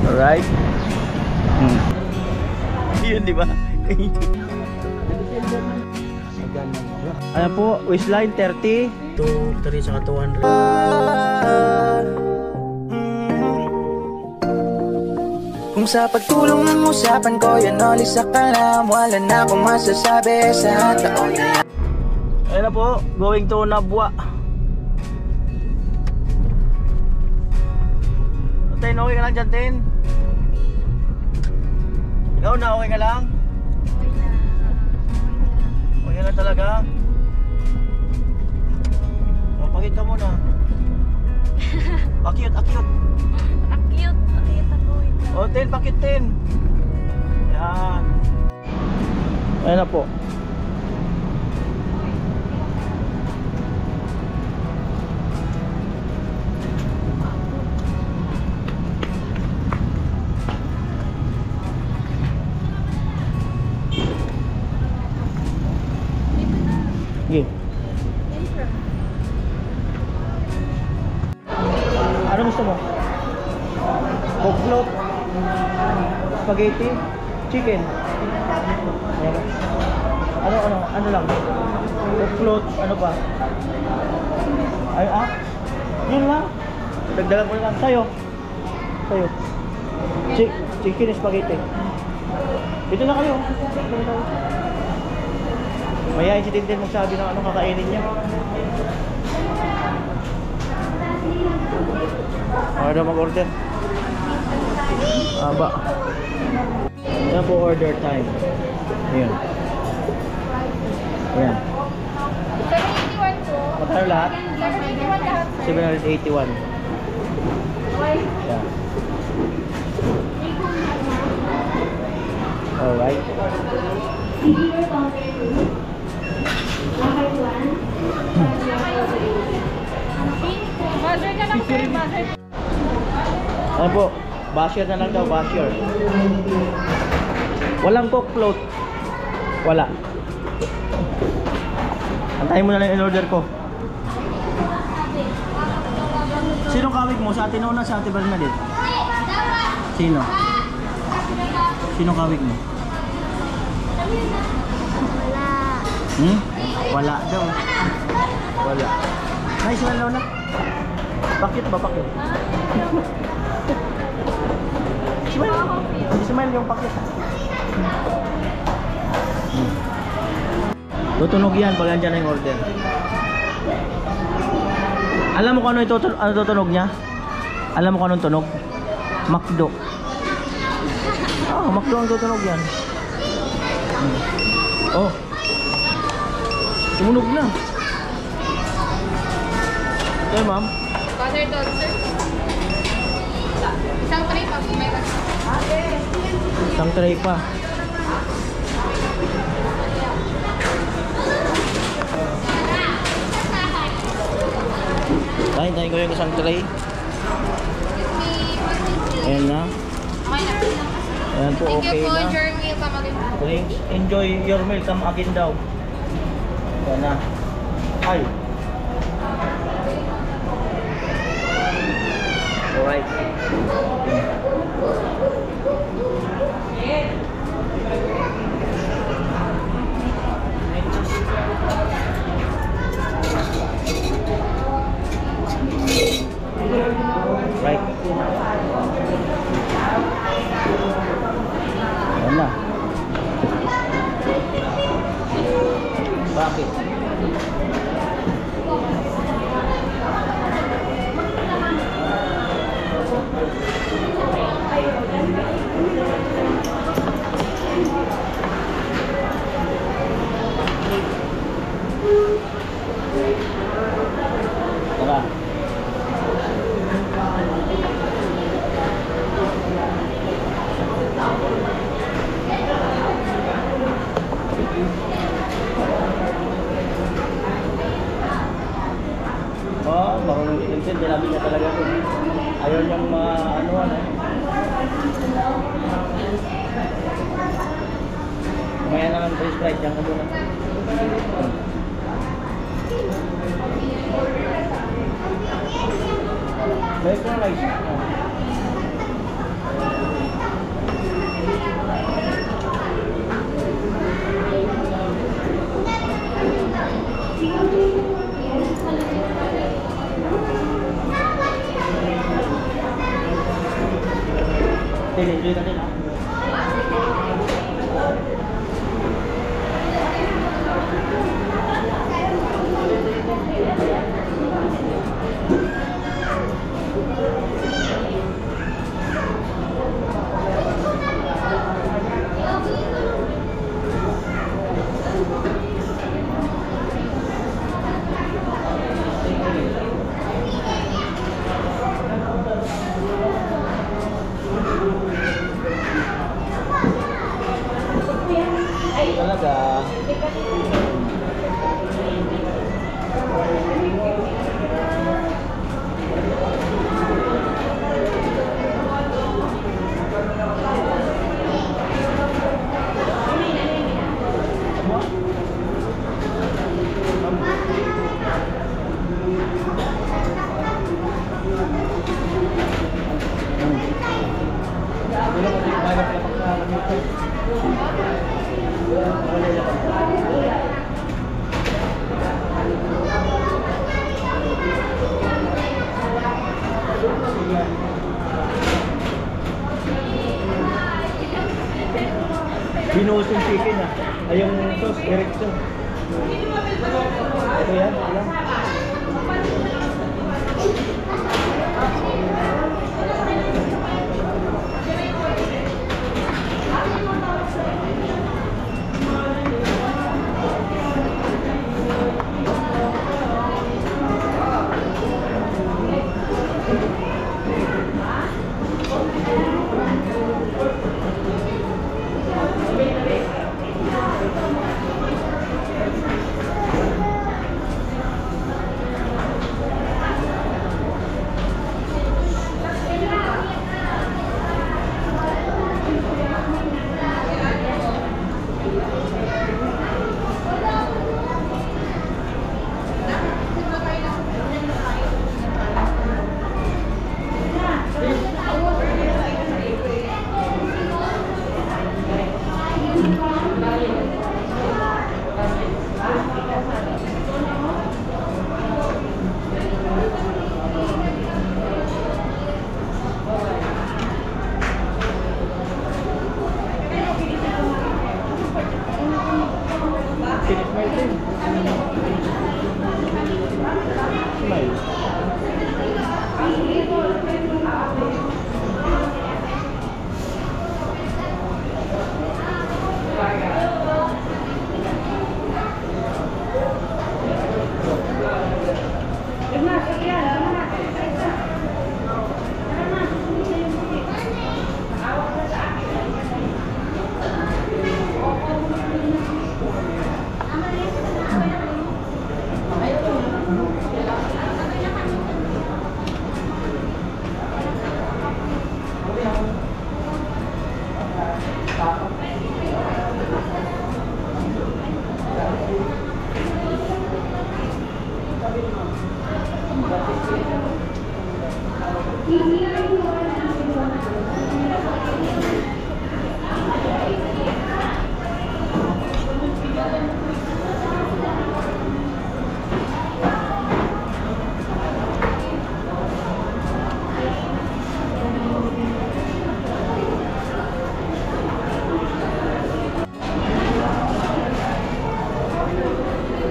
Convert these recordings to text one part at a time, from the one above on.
Alright. Yun, di ba? Ayan po, waistline 30 to 3 saka 200. Kung sa pagtulong ng usapan ko, yan ulit sa kalam. Wala na akong masasabi sa taon na. Ayan na po, going to Nabwa. Tin, okay ka lang dyan, Tin? Ikaw na, okay ka lang? Okay lang talaga? Pakit ka muna. Pakit, akit. Akit, akit ako. O, Tin, pakit, Tin. Yan. Ayan na po. Sige. Ano gusto mo? Coke float, spaghetti, chicken. Ayan. Ano lang? Coke float, ano pa? Ay, yun lang. Dagdagan ko lang. Sa'yo. Chicken, spaghetti. Dito na kayo. Mayayain si Tintin magsabi ng anong kakainin niya. Daw mag-order. Aba. Yan po order time. Ayan. Ayan. 781 po. Magkano lahat? 781 lahat. 781. Ayan. Alright. Buzzer ka lang, sir. Buzzer. Ano po? Basher na lang daw, basher. Walang coke float. Wala. Antayin mo na lang in order ko. Sinong kawig mo? Sa Ate Nona, sa Ate Bernadette? Sino? Sinong kawig mo? Wala. Wala daw. Wala. Nice one, Lona. Bakit ba? Bakit? Smile yung pakit. Tutunog yan pag andyan na yung order. Alam mo kung ano tutunog niya? Alam mo kung anong tunog? McDo. McDo ang tutunog yan. Oh. Tumunog na. Okay, ma'am. Buzzer dog, sir. Isang tray pa. Isang tray pa. Tayin ko yung isang tray. Ayan na. Ayan po, okay na. Thank you po, Jeremy. Enjoy your meal. Come again daw. Ayan na. Ay. Alright. Right. Ayan na. Bakit? Tara. Marunong itintin, sinabi niya talaga ito. Ayaw niyang ano. Kumaya na ng fresh fries, diyan ka muna. Balik ko na guys. Enjoy ka din ha. Talaga. Binuhos yung chicken ah. Ay yung sauce, diretso. Ito yan, alam.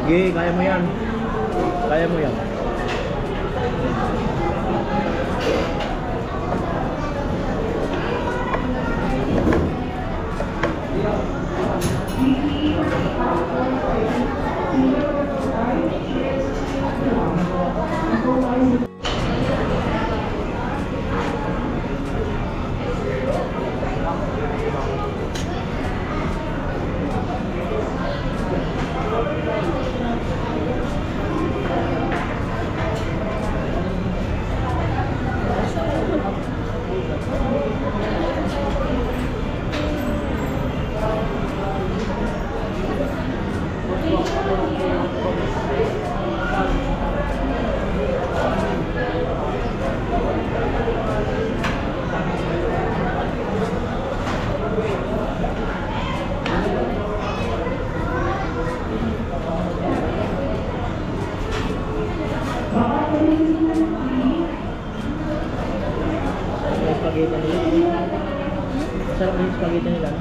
Sige, kaya mo yan. Kaya mo yan. Spaghetti nila. Sarap yung spaghetti nila. No?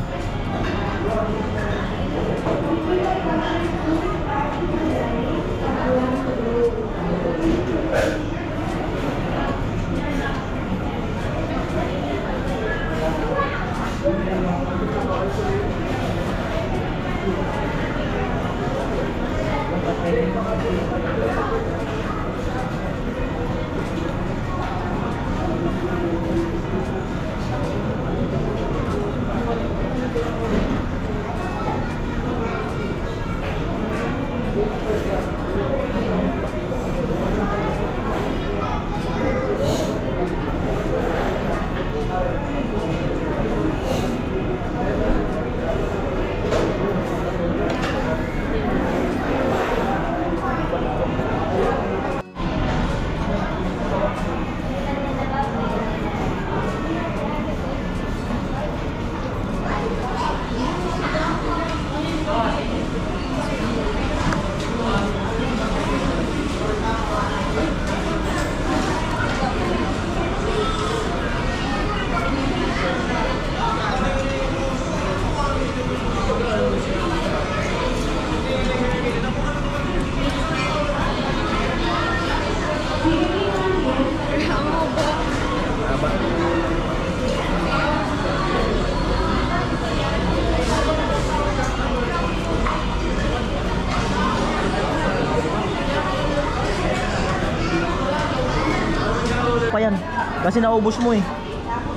Pa yan. Kasi naubos mo eh.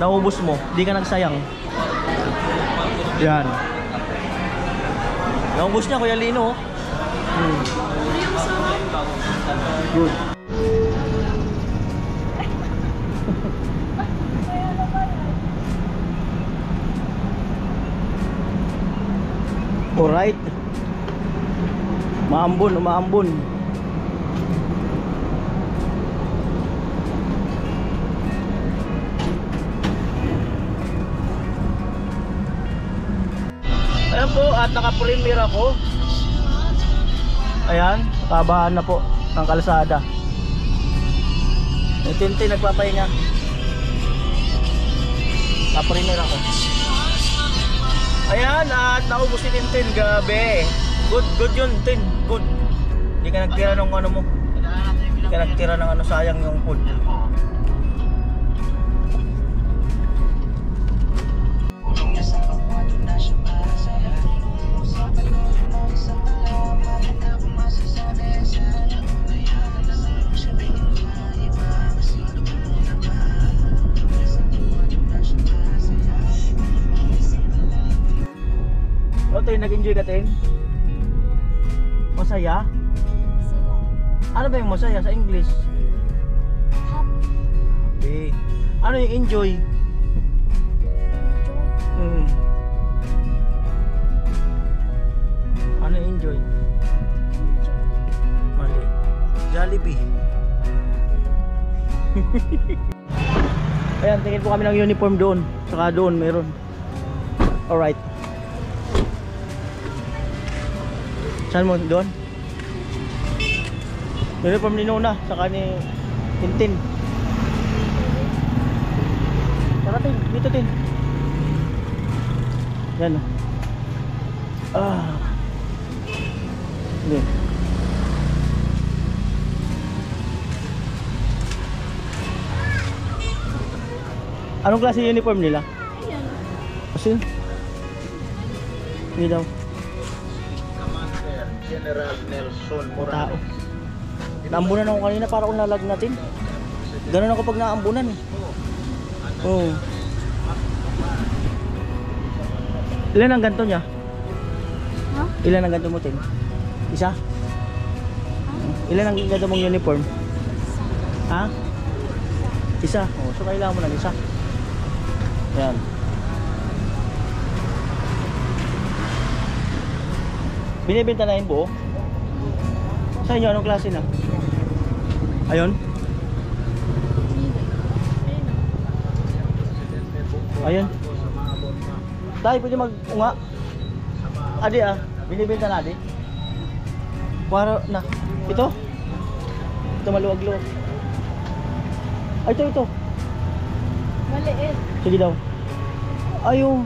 Naubos mo. Di ka nagsayang. Yan. Naubos niya Kuya Lino. Good. Alright. Umaambon, umaambon. Ayan po, at naka-premier ako. Ayan, kabahan na po ng kalsada. Yung Tintin nagpapahinga. Naka-premier ako. Ayan, at naubos si Tintin, gabi. Good yun, Tin, good. Hindi ka nagtira ng ano mo. Hindi ka nagtira ng ano, sayang yung food. Tin, nag-enjoy ka, Tin? Masaya? Ano ba yung masaya sa English? Happy. Ano yung enjoy? Ano yung enjoy? Mali. Jollibee. Ayan, tingin po kami ng uniform doon. Saka doon meron. Alright. Saan mo? Doon? Uniform ni Nona, saka ni Tintin. Saka Tin, dito Tin. Yan o. Hindi. Anong klase uniform nila? Kasi? Hindi daw. General Nelson Tao. Naambunan ako kanina para kung lalagnatin. Ganun ako pag naambunan eh. Oo. Ilan ang ganto niya? Huh? Ilan ang ganto mo, Tin? Isa? Ilan ang ganto mong uniform? Ha? Isa? Oh, so kailangan mo ng isa. Ayan. Binibenta na yung buo? Sa inyo, anong klase na? Ayun? Ayun? Tayo pwede mag-unga? Adi binibenta na adi? Para na. Ito? Ito maluwag-luwag. Ay, ito. Maliit. Sige daw. Ayun.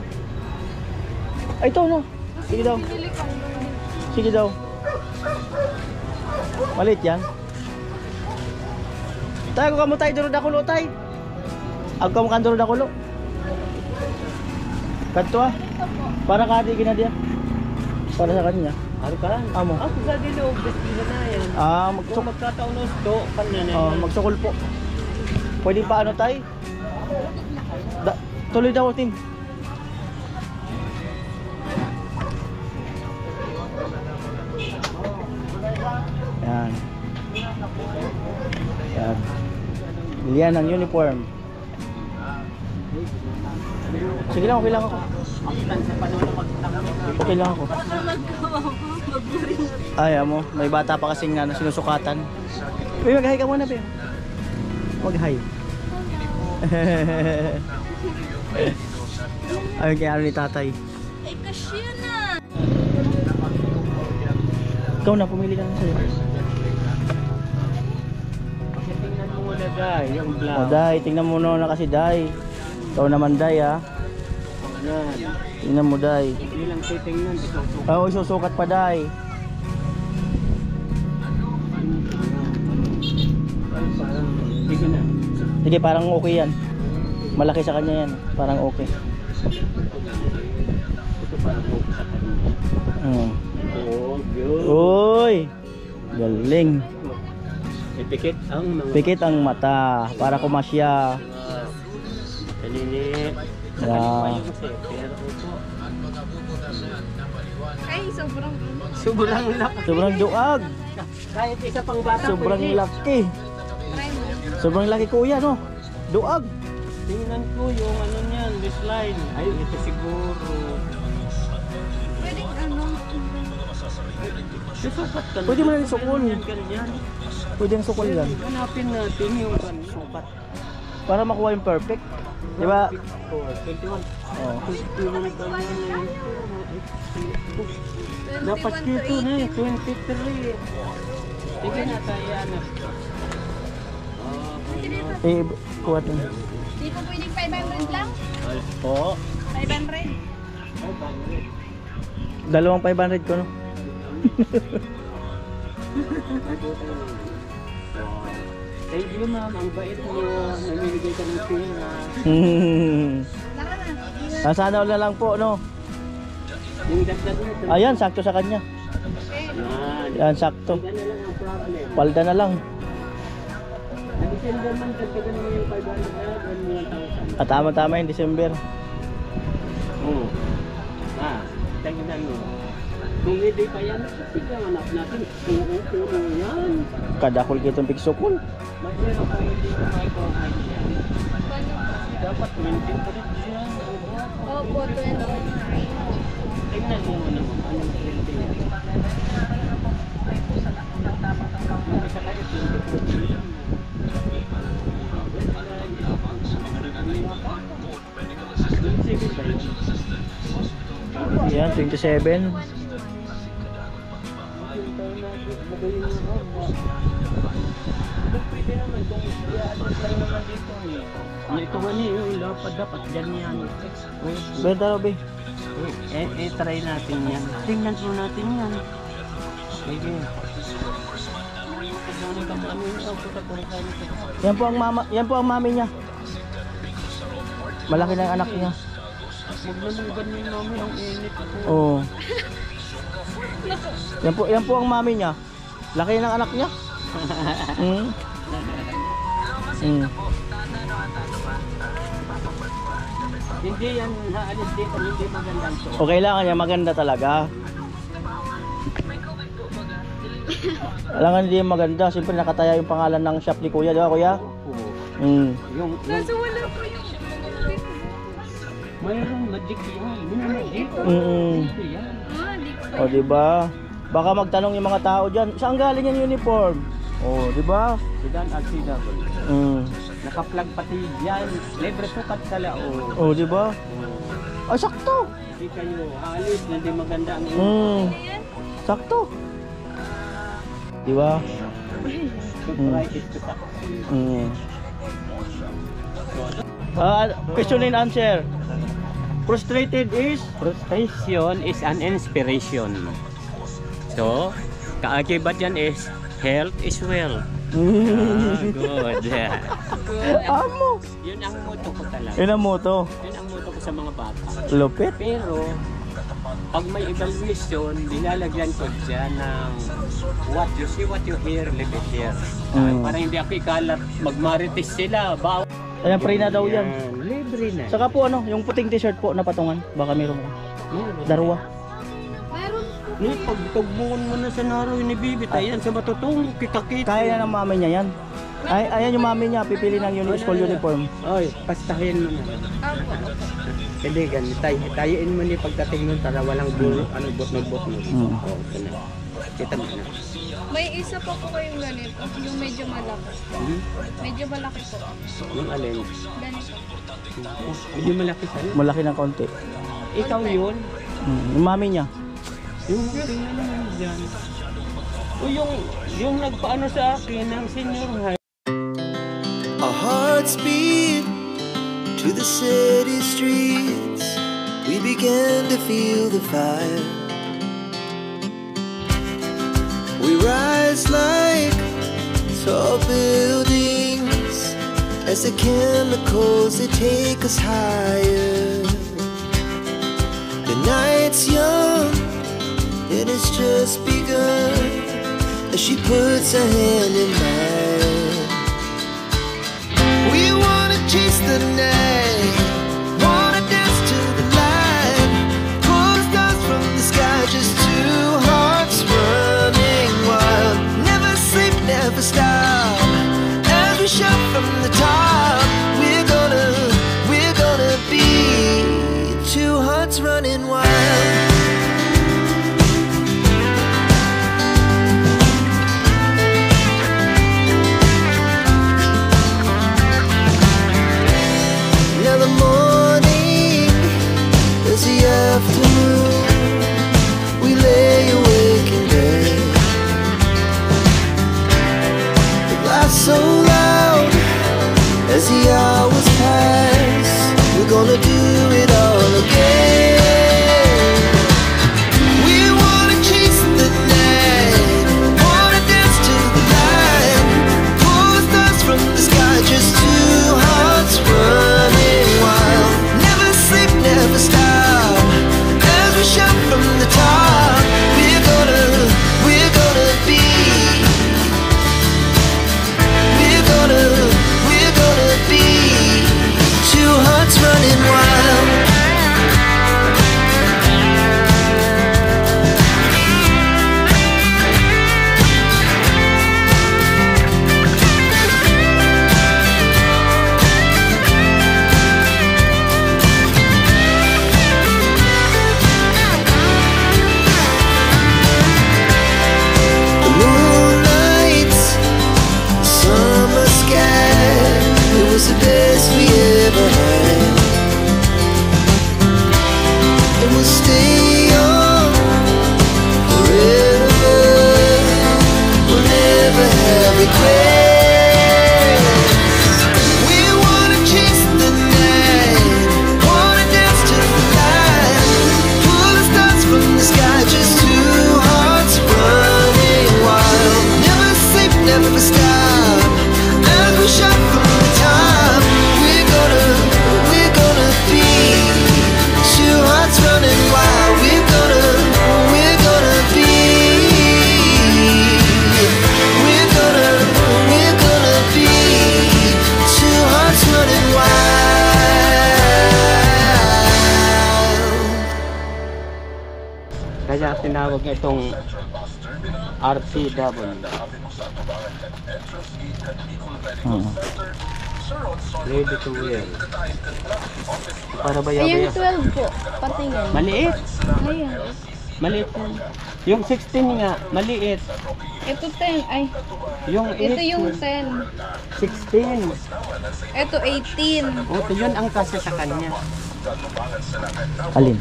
Ay, ito na. Sige daw. Pinili ko. Sige daw. Malit yan. Tayo ko mo tayo duro na kulo tay. Ako mo kan duro na kulo. Kanto ah. Para kadi gina dia. Para sa kanya. Ano ka lang? Amo. Ako sa dilog, gusto na yan. Ah, Kung magkataon ng do, kanya na yan. magsukol po. Pwede pa ano tay? Tuloy daw tin. Yan. Yan. Bilihan ng uniform. Sige lang, okay lang ako. Okay lang ako. Ay, amo, may bata pa kasing na sinusukatan. Uy, mag-hi ka muna, Pio. Mag-hi. Ayun kaya ano ni tatay. Ay, kasya na. Ikaw na, pumili ka na sa'yo. Kasi tingnan mo muna Day, yung O, vlog. Day, tingnan mo na kasi, Day. Ikaw naman, Day, ha. Yan. Tingnan mo, Day. Hindi lang titingnan, isusukat. Oo, isusukat pa, Day. Sige na. Sige, parang okay yan. Malaki sa kanya yan. Parang okay. Ito parang po sa kanya. Oh, good. Uy! Galing. Ipikit ang mga... Pikit ang mata para kumasya. Kanini. Yeah. Pero ito. Ay, sobrang. Sobrang laki. Sobrang duag. Kahit isa pang bata. Sobrang pwede. laki. Try mo. Sobrang laki kuya, no? Duag. Tingnan ko yung ano niyan, this line. Ay, ito siguro. Pwedeng ano. Susukat ka na. Pwede mo na isukol. Ganyan, ganyan. Pwede yung sukol yan. Hanapin natin yung sukat. Para makuha yung perfect. Di ba? 21. Oh. 21 ka na yun. Dapat 21 to dito na 18. eh, 23. Sige na tayo, anak. Eh, kuha ito. Di po pwedeng 500 lang? Oo. 500? Dalawang 500 ko, no? Thank you ma'am, ang bait mo. Namimigay ka ng pera. Tara na. Sana na lang po, no? Yung dagdag nito. Ayan, sakto sa kanya. Yan. Yan, sakto. Yan na lang ang problem. Palda na lang. Nag-December man, dagdagan mo yung 500. At tama-tama yung December. Oo. Tingnan mo. Kung hindi pa yan, sige hanap natin. Puro yan. Kadakol kitong piksukol. Mayroon pa hindi ko microphone yan. Dapat maintain ko rin yan. Opo, 20. Tingnan mo muna kung anong printing. Yung isa kayo, 24. Yan, 27. Pwede naman kung i-adjust lang naman dito eh. Ito nga niyo, yung lapad dapat ganyan. Benta, Robby. Try natin yan. Tingnan po natin yan. Sige. Yan po ang mama, yan po ang mami niya. Malaki na yung anak niya. Maglalugan niyo mami ang init po. Oo. Yan po ang mami niya. Laki ng anak niya. Mm. Mm. Hindi yan haalis dito, hindi magandang to. Okay lang niya, maganda talaga. Alam nga hindi yung maganda. Siyempre nakataya yung pangalan ng shop ni Kuya, di ba Kuya? Mm. Yung Kaso wala po yung... mayroong magic yan. Yung magic. Mm. Ito yan. Di ko O di ba? Baka magtanong yung mga tao diyan, saan galing yung uniform? O, di ba? Sidan at sidan. Mm. Naka-plug pati yan. Libre sukat sa lao. O, di ba? Ay, sakto. Hindi kayo aalis, hindi maganda ang Mm. Sakto. Di ba? surprise ito sa Mm. Question and answer. Frustrated is? Frustration is an inspiration. So, kaakibat yan is health is wealth. Good. Amo. Yun ang motto ko talaga. Yun ang moto. Yun ang motto ko sa mga bata. Lupit. Pero, pag may evaluation, nilalagyan ko dyan ng what you see, what you hear, live it here. Para hindi ako ikalat, magmarites sila. Ayan, free na daw yan. Libre na. Saka po ano, yung puting t-shirt po na patungan. Baka meron ko. Darwa. Meron po. Ni pagtugbuon mo na sa naraw ni Bibita, yan sa matutong kita-kita. Kaya na ng mami niya yan. Ay, ayan yung mami niya, pipili ng school uniform. Oy, pastahin mo na. Apo. Hindi ganito, tayoin mo ni pagdating nun para walang bulo, ano, botnog-botnog. Oo, ito na. Kita mo na. May isa pa po kayong ganito. Yung medyo malaki. Medyo malaki po. Yung alin? Ganito. Medyo malaki sa'yo. Malaki ng konti. Ikaw yun? Yung mami niya. Yung tingnan naman dyan. O yung nagpaano sa akin ng senior high. Our hearts beat to the city streets. We began to feel the fire. We rise like tall buildings as the chemicals they take us higher. The night's young and it's just begun as she puts her hand in mine. We wanna chase the night, wanna dance to the light, pull the stars from the sky, just two hearts running wild. Never sleep, never stop, as we shout from the top. We're gonna be two hearts running wild. Now the morning is the afternoon. We lay awake in bed. The laughs so loud as the hours pass. We're gonna do it all again. We wanna chase the night, wanna dance to the light, pull the stars from the sky, just two hearts running wild. Never sleep, never stop, as we shout from the top. We're gonna be. We're gonna be two hearts running wild. The moonlights, summer sky, it was the best we ever had. And we'll stay on forever. We'll never have regrets. We wanna chase the night, wanna dance to the light, pull the stars from the sky, just two hearts running wild. Never sleep, never stop, as we shout from the top. We're gonna be two hearts running wild. We're gonna be. We're gonna be two hearts running wild. Kaya tinawag itong RCW. Ready to wear. Para ba Ayan, yabi? 12 po. Patingin. Maliit. Ayan. Maliit yan. Yung 16 nga, maliit. Ito 10. Ay, Yung 8, ito yung 10. 16. Ito 18. O, ito yun ang kasi sa kanya. Alin?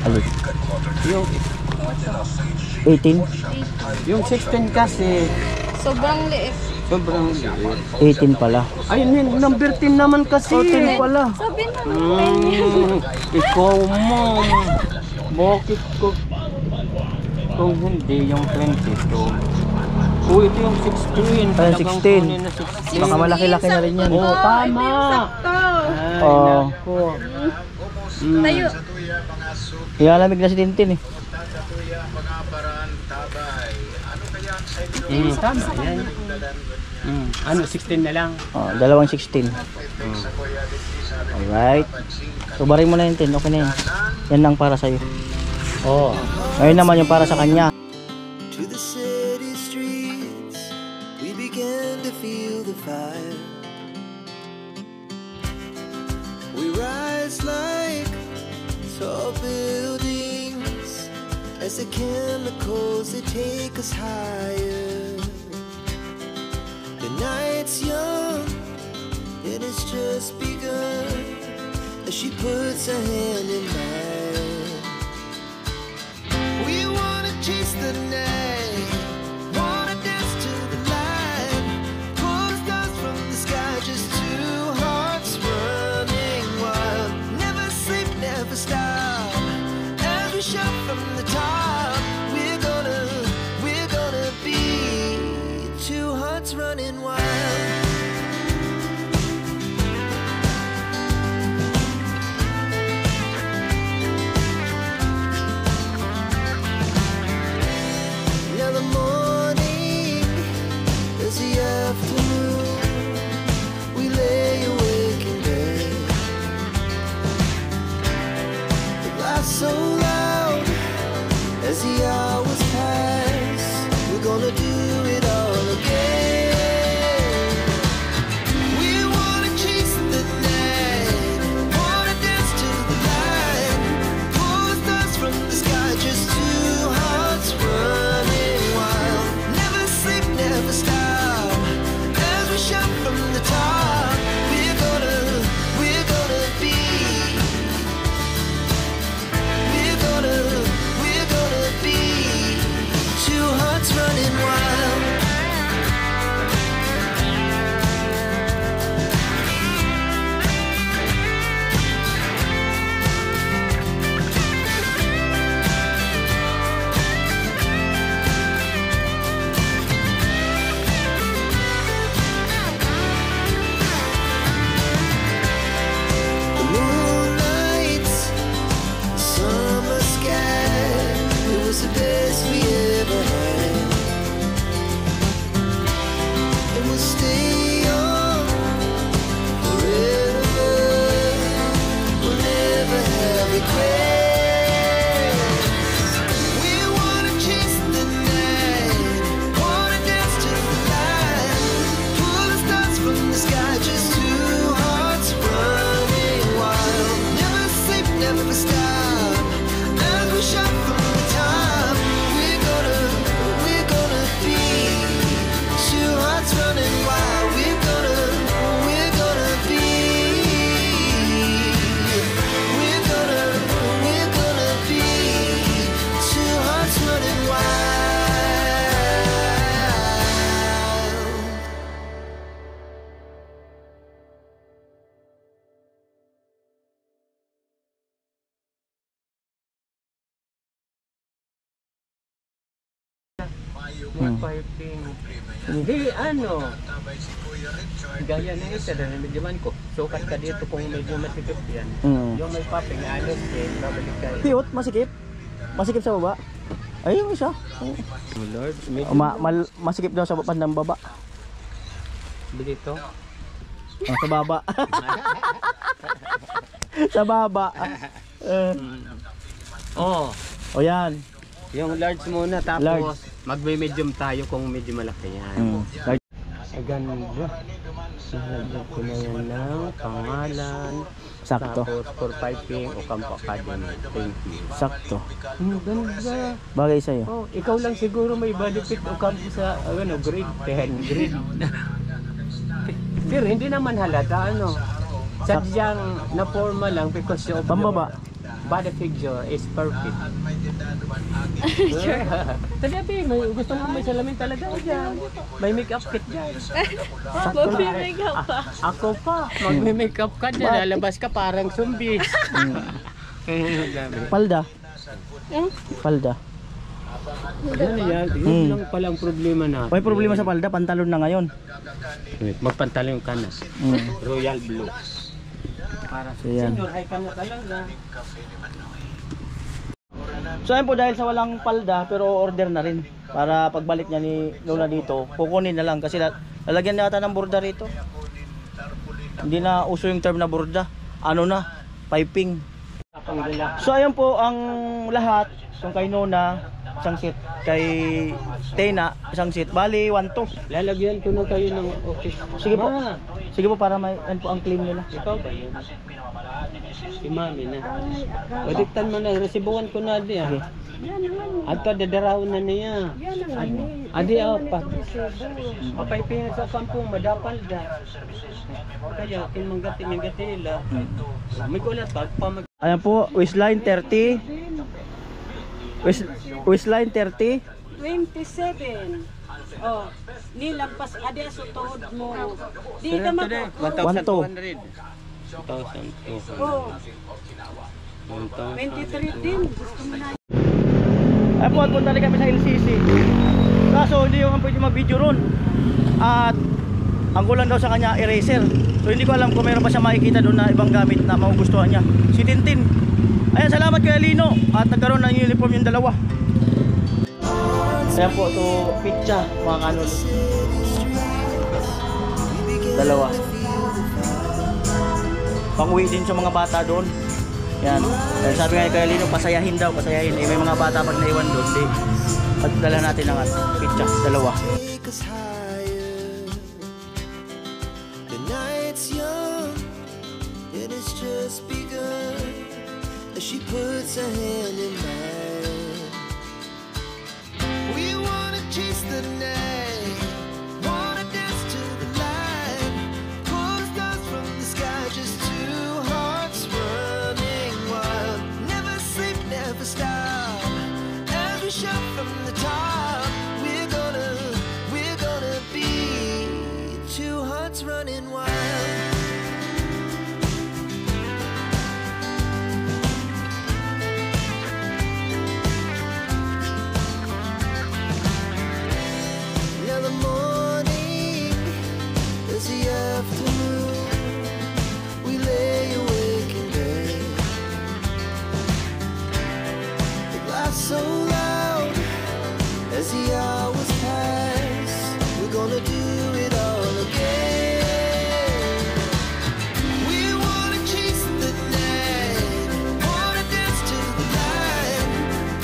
Alin? Yung, 18? yung 16 kasi, Sobrang liit. Sobrang liit. 18 pala. Ay, number 10 naman kasi. Oh, 10 pala. Sabi na ng Ikaw mo. Bakit ko? Kung hindi, yung 22. Oh, ito yung 16. Ay, Talagang 16. kunin na 16. Baka malaki-laki na rin yan. Oo, tama. sakto. Ay, Oo. nako. Tayo. Iyalamig na si Tintin eh. Tama, yan. Ano, 16 na lang. Oh, dalawang 16. Alright. So barin mo na yung 10. Okay na yun. Yan lang para sa'yo. Oo. Ngayon naman yung para sa kanya. To the city streets, we began to feel the fire. We rise like tall buildings as the chemicals they take us higher. The night's young and it's just begun as she puts her hand in mine. We wanna chase the night, wanna dance to the light, pull the stars from the sky, just two hearts running wild. Never sleep, never stop, as we shout from the top. We're gonna be two hearts running wild. Now the morning is the afternoon. We lay awake in bed. The laugh so loud as the hours pass. We're gonna do it all again. We wanna chase the night, wanna dance to the light, pull the stars from the sky, just two hearts running wild. Never sleep, never stop, as we shout from the top. We're gonna be, we're gonna be two hearts running wild. The moonlight, summer sky, it was the best we ever had. And we'll stay on forever. We'll never have regrets. We wanna chase the night, wanna dance to the light, pull the stars from the sky, just two hearts running wild. Never sleep, never stop, as we shout from the top. We're gonna be two hearts running wild. We're gonna be, we're gonna be two hearts running wild. Piping. Hindi, ano. Gaya na isa na medyaman ko. Sukat ka dito kung medyo masikip yan. Yung may popping, alos din, babalik kayo. Piyot, masikip. Masikip sa baba. Ayun isa. Oh Lord, medyo Masikip daw sa bandang baba. dito. Oh, sa baba. Sa baba. Oh, O yan. yung large muna tapos Large. magme-medium tayo kung medyo malaki yan. Large. Ay ganda. Nalagyan ko na yan ng pangalan. Sakto. Tapos for piping o Campo Academy. Thank you. Sakto. Ganda. Bagay sa'yo. Oh, ikaw lang siguro may benefit o campo sa grade 10, grade. Pero hindi naman halata ano. Sadyang na forma lang because of Pambaba. body figure is perfect. Talabi, gusto mo may salamin talaga dyan. May makeup kit dyan. Mag-makeup pa. Ako pa, mag-makeup ka dyan. Lalabas ka parang zombie. Palda. Palda. Yun lang palang problema natin. May problema sa palda, pantalon na ngayon. Magpantalon ka na. Royal blue. Para sa So, yan. senior high ka na talaga. So ayun po, dahil sa walang palda pero order na rin para pagbalik niya ni Lola dito, kukunin na lang kasi lalagyan na ata ng borda rito. Hindi na uso yung term na borda. Ano na? Piping. So ayun po ang lahat. Yung kay Nona, isang set. Kay Tena, isang set. Bali, 1-2. Lalagyan ko na kayo ng okay. Sige po. Sige po para may yan po ang claim nila. Ikaw ba yun? Si Mami na. O diktan mo na, resibuan ko na di ah. At pa dadaraw na niya. Adi pa. Papaipingan sa kampong madapal da. Kaya kinmanggati ng gatila. May kulat pag pamag. Ayan po, waistline 30. Waistline 30. 27. Oh, nilagpas ade sa tuhod mo. Di ka mag 1,200. 1,200. Oh, 23 din. Gusto mo na. Ay po, at punta rin kami sa LCC. Kaso hindi yung pwede mag-video ron. At ang kulang daw sa kanya, eraser. So hindi ko alam kung meron pa siya makikita doon na ibang gamit na magugustuhan niya. Si Tintin. Ayan, salamat kay Lino. At nagkaroon ng uniform yung dalawa. Ayan po, ito pizza, mga kanol. Dalawa. Pang-uwi din sa mga bata doon. Yan. Dahil sabi nga kay Lino, pasayahin daw, pasayahin. Eh, may mga bata pag naiwan doon, di. Pagdala natin ng pizza, dalawa. Take us higher. The night's young, it has just begun. As she puts her hand in mine, we wanna chase the night, wanna dance to the light, pull stars from the sky, just two hearts running wild. Never sleep, never stop. Every shot from the top, we're gonna be two hearts running wild. Now the morning is the afternoon. We lay awake in bed. The glass so loud as the hours pass. We're gonna do it all again. We wanna chase the night, wanna dance to the light,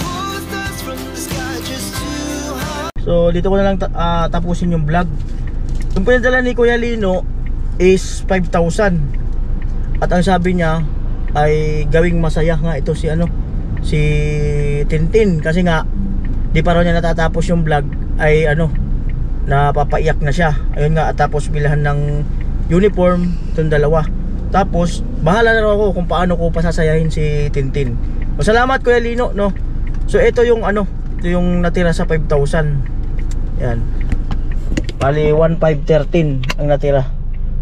pull stars from the sky, just two hearts. So dito ko na lang tapusin yung vlog. Yung pinadala ni Kuya Lino is 5,000. At ang sabi niya ay gawing masaya nga ito si si Tintin kasi nga di pa raw niya natatapos yung vlog ay napapaiyak na siya. Ayun nga, at tapos bilhan ng uniform itong dalawa. Tapos bahala na raw ako kung paano ko pasasayahin si Tintin. O, salamat Kuya Lino, no. So ito yung ito yung natira sa 5,000. Yan. Bali 1,513 ang natira.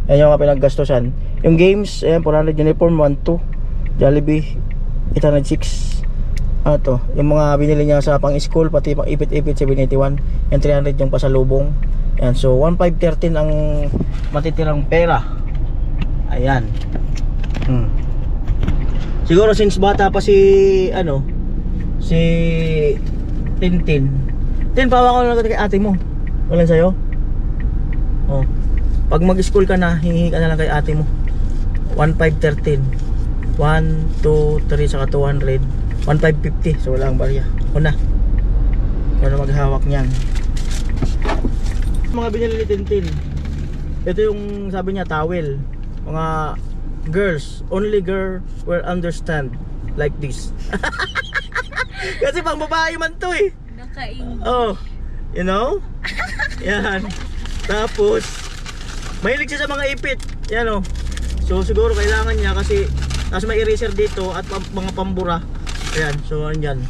Yan yung mga pinaggastosan. Yung games, ayan, 400 uniform, 1,2. Jollibee, 806. To, yung mga binili niya sa pang school, pati pang ipit-ipit, 781. Yan 300 yung pasalubong. Yan, so 1,513 ang matitirang pera. Ayan. Siguro since bata pa si si Tintin. Tin, pawa ko lang kay ate mo. Walang sa'yo? Oh. Pag mag-school ka na, hihingi ka na lang kay ate mo. 1,513. 1, 2, 3, saka 200. 1,550. So wala ang barya. Una. Ano maghahawak niyan. Mga binili ni Tintin. Ito yung sabi niya, towel. Mga girls. Only girl will understand like this. Kasi pang babae man to eh. Oh, you know? Yan. Tapos mahilig siya sa mga ipit. Yan oh. So siguro kailangan niya kasi Tapos may eraser dito at mga pambura. Ayan, so andyan.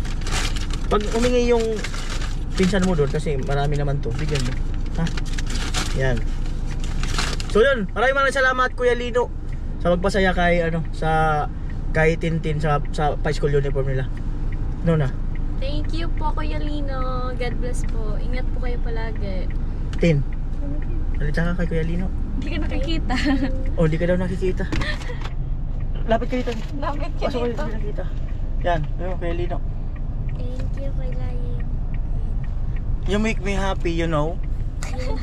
Pag humingi yung pinsan mo doon, kasi marami naman to, bigyan mo. Ha? Yan. So yun, maraming salamat Kuya Lino sa magpasaya kay kay Tintin sa high school uniform nila. No na. Thank you po, Kuya Lino. God bless po. Ingat po kayo palagi. Tin. Halita ka kay Kuya Lino. Hindi ka nakikita. Oh, di ka daw nakikita. Lapit ka dito. Lapit ka Pasok ka dito, dito. hindi nakita. Yan, ayun Kuya Lino. Thank you, Kuya Lino. You make me happy, you know. You